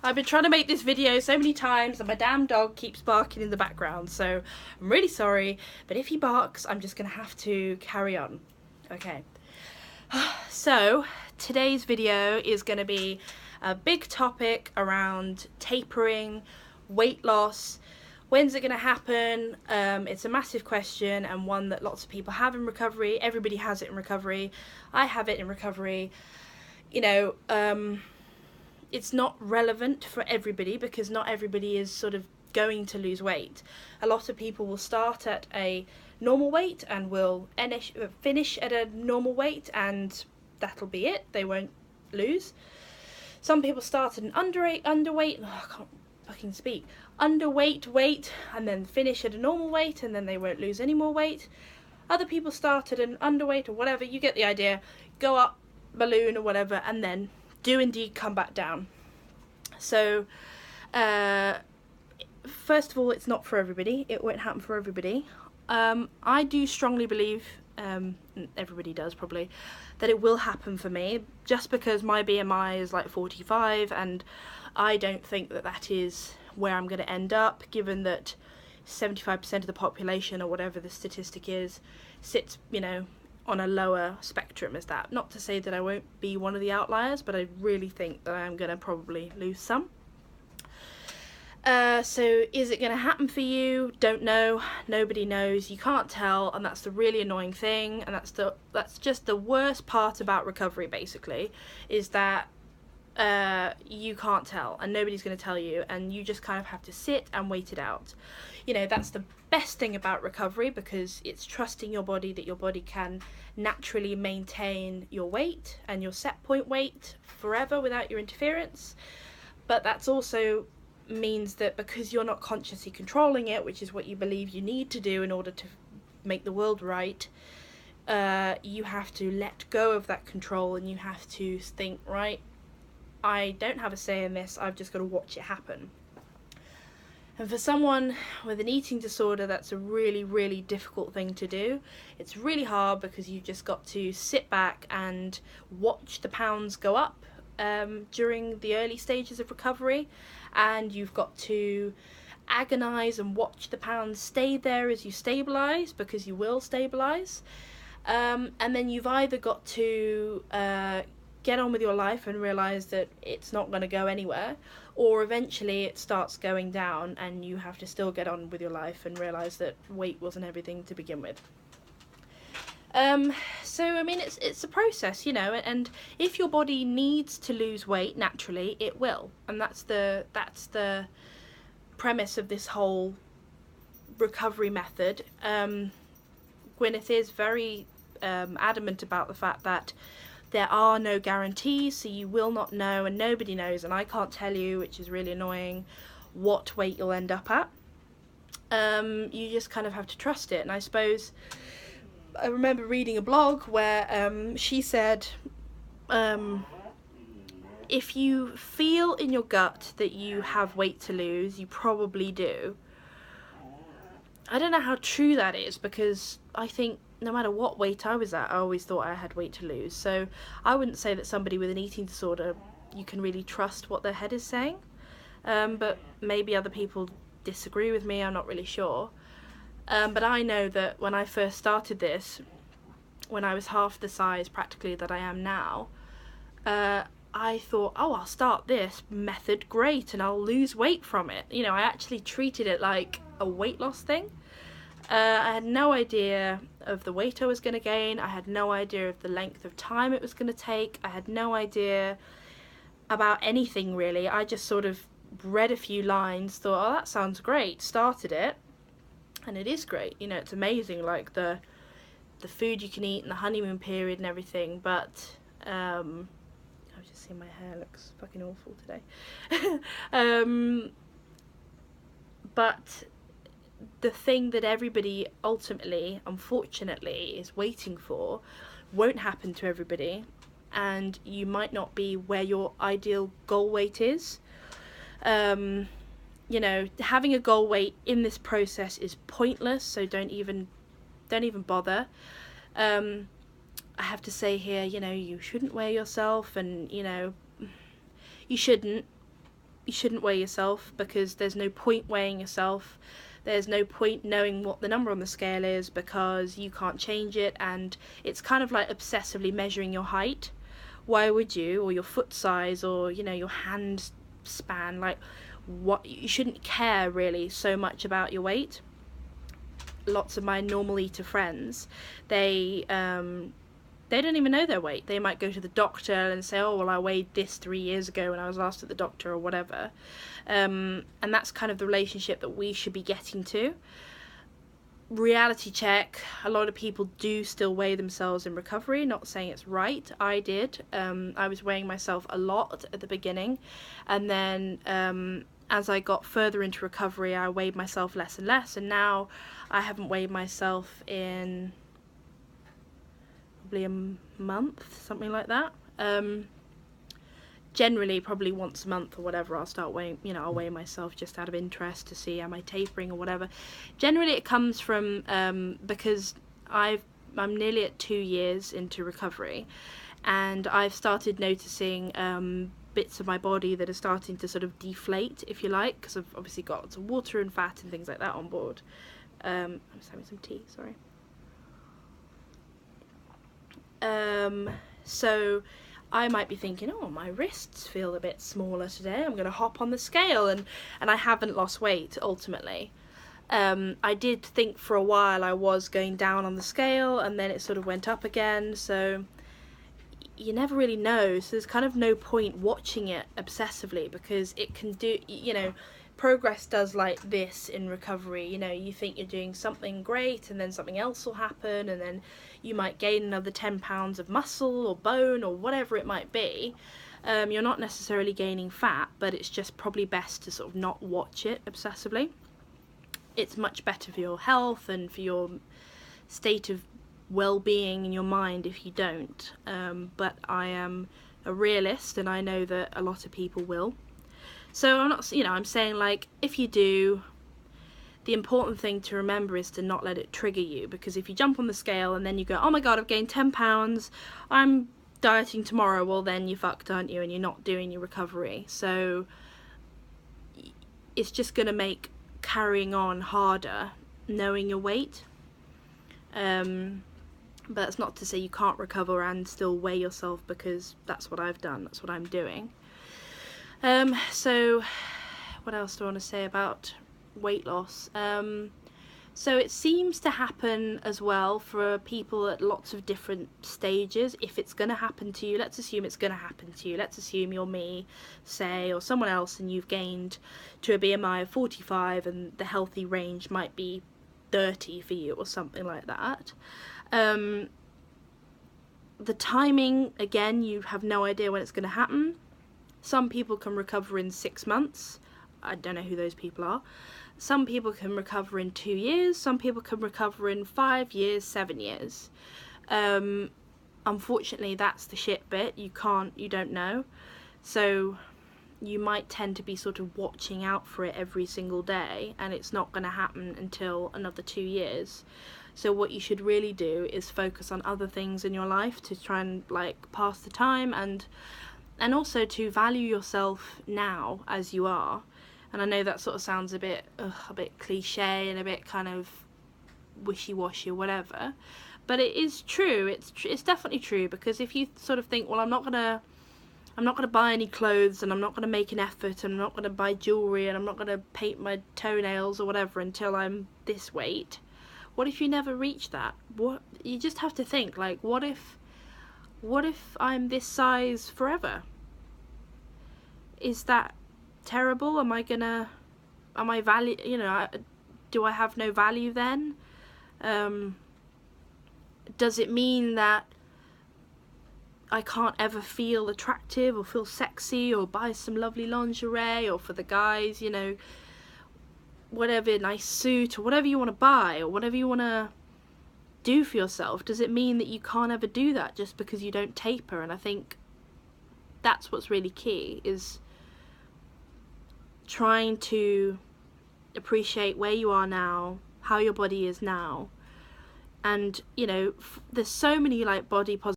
I've been trying to make this video so many times and my damn dog keeps barking in the background, so I'm really sorry, but if he barks I'm just gonna have to carry on. Okay, so today's video is going to be a big topic around tapering, weight loss. When's it going to happen? It's a massive question and one that lots of people have in recovery. Everybody has it in recovery. I have it in recovery. You know, it's not relevant for everybody because not everybody is sort of going to lose weight. A lot of people will start at a normal weight and will finish at a normal weight and that'll be it. They won't lose. Some people start at an underweight, oh, I can't fucking speak, underweight weight and then finish at a normal weight and then they won't lose any more weight. Other people start at an underweight or whatever, you get the idea, go up, balloon or whatever, and then do indeed come back down. So first of all, it's not for everybody. It won't happen for everybody. I do strongly believe, everybody does probably, that it will happen for me, just because my BMI is like 45 and I don't think that that is where I'm going to end up, given that 75% of the population, or whatever the statistic is, sits, you know, on a lower spectrum as that. Not to say that I won't be one of the outliers, but I really think that I'm going to probably lose some. So is it going to happen for you? Don't know. Nobody knows. You can't tell, and that's the really annoying thing, and that's just the worst part about recovery, basically, is that you can't tell, and nobody's going to tell you, and you just kind of have to sit and wait it out. You know, that's the best thing about recovery, because it's trusting your body that your body can naturally maintain your weight and your set point weight forever without your interference. But that's also means that because you're not consciously controlling it, which is what you believe you need to do in order to make the world right, you have to let go of that control and you have to think, right, I don't have a say in this, I've just got to watch it happen. And for someone with an eating disorder, that's a really, really difficult thing to do. It's really hard because you've just got to sit back and watch the pounds go up during the early stages of recovery, and you've got to agonize and watch the pounds stay there as you stabilize, because you will stabilize, and then you've either got to get on with your life and realize that it's not going to go anywhere, or eventually it starts going down and you have to still get on with your life and realize that weight wasn't everything to begin with. So I mean, it's a process, you know, and if your body needs to lose weight naturally, it will, and that's the premise of this whole recovery method. Gwyneth is very adamant about the fact that there are no guarantees, so you will not know, and nobody knows, and I can't tell you, which is really annoying, what weight you'll end up at. You just kind of have to trust it, and I suppose I remember reading a blog where she said, if you feel in your gut that you have weight to lose, you probably do. I don't know how true that is, because I think no matter what weight I was at, I always thought I had weight to lose. So I wouldn't say that somebody with an eating disorder, you can really trust what their head is saying. But maybe other people disagree with me, I'm not really sure. But I know that when I first started this, when I was half the size practically that I am now, I thought, oh, I'll start this method, great, and I'll lose weight from it. You know, I actually treated it like a weight loss thing. I had no idea of the weight I was going to gain. I had no idea of the length of time it was going to take. I had no idea about anything really. I just sort of read a few lines, thought, oh, that sounds great, started it. And it is great, you know, it's amazing, like the food you can eat and the honeymoon period and everything, but I've just seen my hair looks fucking awful today. But the thing that everybody ultimately, unfortunately, is waiting for won't happen to everybody, and you might not be where your ideal goal weight is. You know, having a goal weight in this process is pointless, so don't even bother. I have to say here, you know, you shouldn't weigh yourself, and, you know, you shouldn't, you shouldn't weigh yourself, because there's no point weighing yourself. There's no point knowing what the number on the scale is, because you can't change it, and it's kind of like obsessively measuring your height. Why would you? Or your foot size, or, you know, your hand span. Like, what, you shouldn't care really so much about your weight. Lots of my normal eater friends, they don't even know their weight. They might go to the doctor and say, oh, well, I weighed this 3 years ago when I was last at the doctor, or whatever. And that's kind of the relationship that we should be getting to. Reality check, a lot of people do still weigh themselves in recovery. Not saying it's right. I did. I was weighing myself a lot at the beginning. And then as I got further into recovery, I weighed myself less and less. And now I haven't weighed myself in probably a month, something like that. Generally probably once a month or whatever, I'll start weighing, you know, I'll weigh myself just out of interest to see am I tapering or whatever. Generally it comes from because I'm nearly at 2 years into recovery, and I've started noticing bits of my body that are starting to sort of deflate, if you like, because I've obviously got lots of water and fat and things like that on board. I'm just having some tea, sorry. So I might be thinking, oh, my wrists feel a bit smaller today, I'm going to hop on the scale, and I haven't lost weight ultimately. I did think for a while I was going down on the scale, and then it sort of went up again, so you never really know. So there's kind of no point watching it obsessively, because it can do, you know, progress does like this in recovery. You know, you think you're doing something great, and then something else will happen, and then you might gain another 10 pounds of muscle or bone or whatever it might be. You're not necessarily gaining fat, but it's just probably best to sort of not watch it obsessively. It's much better for your health and for your state of well-being in your mind if you don't. But I am a realist, and I know that a lot of people will. So I'm not, you know, I'm saying, like, if you do, the important thing to remember is to not let it trigger you, because if you jump on the scale and then you go, oh my god, I've gained 10 pounds, I'm dieting tomorrow, well then you're fucked, aren't you, and you're not doing your recovery. So it's just going to make carrying on harder, knowing your weight. But that's not to say you can't recover and still weigh yourself, because that's what I've done, that's what I'm doing. So what else do I want to say about weight loss? So it seems to happen as well for people at lots of different stages. If it's going to happen to you, let's assume it's going to happen to you. Let's assume you're me, say, or someone else, and you've gained to a BMI of 45, and the healthy range might be 30 for you or something like that. The timing, again, you have no idea when it's going to happen. Some people can recover in 6 months. I don't know who those people are. Some people can recover in 2 years. Some people can recover in 5 years, 7 years. Unfortunately, that's the shit bit. You don't know. So you might tend to be sort of watching out for it every single day, and it's not going to happen until another 2 years. So what you should really do is focus on other things in your life to try and, like, pass the time, and also to value yourself now as you are. And I know that sort of sounds a bit cliche and a bit kind of wishy-washy or whatever, but it is true. It's definitely true, because if you sort of think, well, I'm not gonna buy any clothes, and I'm not gonna make an effort, and I'm not gonna buy jewelry, and I'm not gonna paint my toenails or whatever until I'm this weight. What if you never reach that? What, you just have to think, like, what if I'm this size forever? Is that terrible? Am I value, you know, do I have no value then? Does it mean that I can't ever feel attractive or feel sexy or buy some lovely lingerie, or for the guys, you know, whatever, nice suit or whatever you want to buy or whatever you want to do for yourself? Does it mean that you can't ever do that just because you don't taper? And I think that's what's really key, is trying to appreciate where you are now, how your body is now. And, you know, there's so many, like, body positive